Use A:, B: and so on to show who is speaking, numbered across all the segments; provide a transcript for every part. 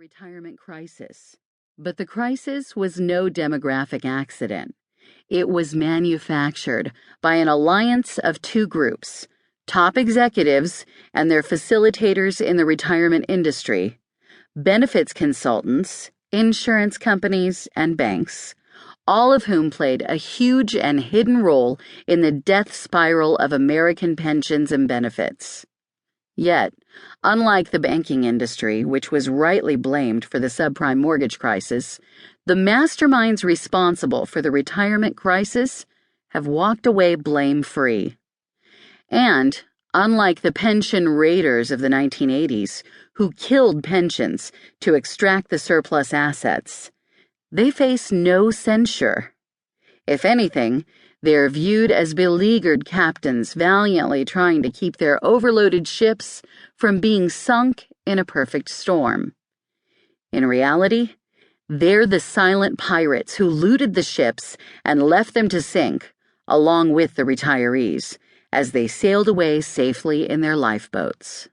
A: retirement crisis. But the crisis was no demographic accident. It was manufactured by an alliance of two groups, top executives and their facilitators in the retirement industry, benefits consultants, insurance companies, and banks, all of whom played a huge and hidden role in the death spiral of American pensions and benefits. Yet, unlike the banking industry, which was rightly blamed for the subprime mortgage crisis, the masterminds responsible for the retirement crisis have walked away blame-free. And, unlike the pension raiders of the 1980s, who killed pensions to extract the surplus assets, they face no censure. If anything, they're viewed as beleaguered captains valiantly trying to keep their overloaded ships from being sunk in a perfect storm. In reality, they're the silent pirates who looted the ships and left them to sink, along with the retirees, as they sailed away safely in their lifeboats.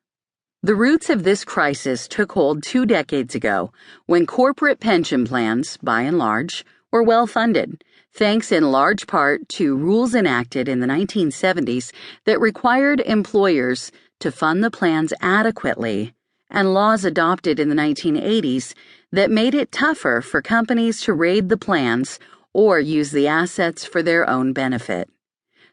A: The roots of this crisis took hold 2 decades ago, when corporate pension plans, by and large, were well funded, thanks in large part to rules enacted in the 1970s that required employers to fund the plans adequately, and laws adopted in the 1980s that made it tougher for companies to raid the plans or use the assets for their own benefit.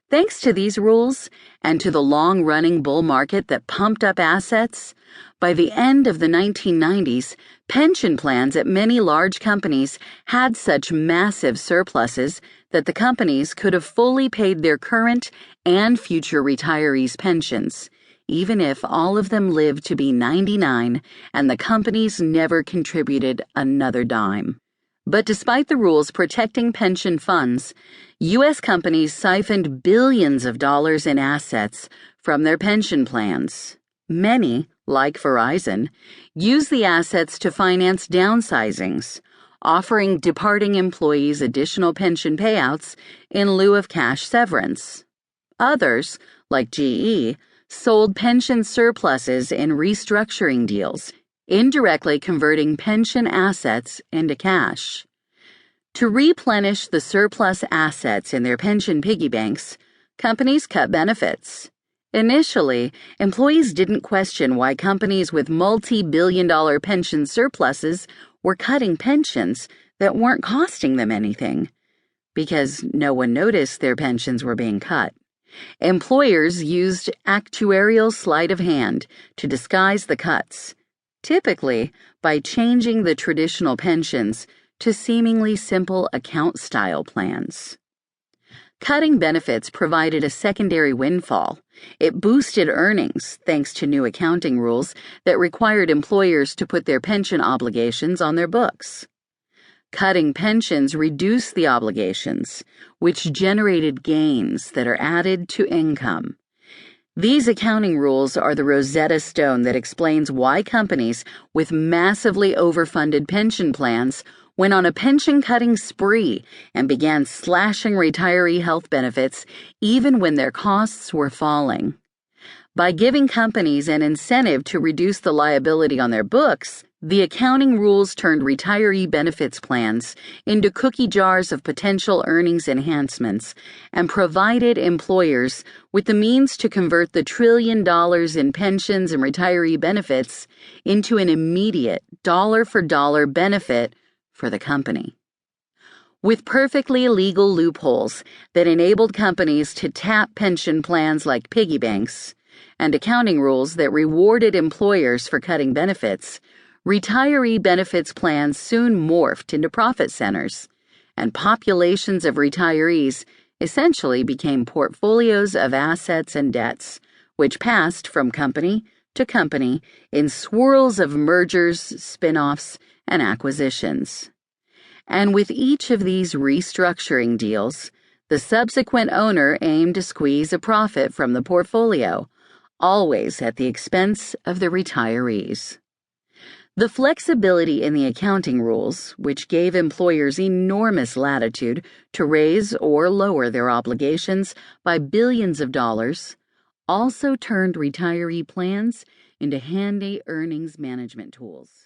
A: Thanks to these rules, and to the long-running bull market that pumped up assets, by the end of the 1990s, pension plans at many large companies had such massive surpluses that the companies could have fully paid their current and future retirees' pensions, even if all of them lived to be 99 and the companies never contributed another dime. But despite the rules protecting pension funds, U.S. companies siphoned billions of dollars in assets from their pension plans. Many, like Verizon, use the assets to finance downsizings, offering departing employees additional pension payouts in lieu of cash severance. Others, like GE, sold pension surpluses in restructuring deals, indirectly converting pension assets into cash. To replenish the surplus assets in their pension piggy banks, companies cut benefits. Initially, employees didn't question why companies with multi-billion-dollar pension surpluses were cutting pensions that weren't costing them anything, because no one noticed their pensions were being cut. Employers used actuarial sleight of hand to disguise the cuts, typically by changing the traditional pensions to seemingly simple account-style plans. Cutting benefits provided a secondary windfall. It boosted earnings thanks to new accounting rules that required employers to put their pension obligations on their books. Cutting pensions reduced the obligations, which generated gains that are added to income. These accounting rules are the Rosetta Stone that explains why companies with massively overfunded pension plans went on a pension-cutting spree and began slashing retiree health benefits even when their costs were falling. By giving companies an incentive to reduce the liability on their books, the accounting rules turned retiree benefits plans into cookie jars of potential earnings enhancements and provided employers with the means to convert the $1 trillion in pensions and retiree benefits into an immediate dollar-for-dollar benefit for the company. With perfectly legal loopholes that enabled companies to tap pension plans like piggy banks, and accounting rules that rewarded employers for cutting benefits, retiree benefits plans soon morphed into profit centers, and populations of retirees essentially became portfolios of assets and debts, which passed from company to company in swirls of mergers, spin-offs, and acquisitions. And with each of these restructuring deals, the subsequent owner aimed to squeeze a profit from the portfolio, always at the expense of the retirees. The flexibility in the accounting rules, which gave employers enormous latitude to raise or lower their obligations by billions of dollars, also turned retiree plans into handy earnings management tools.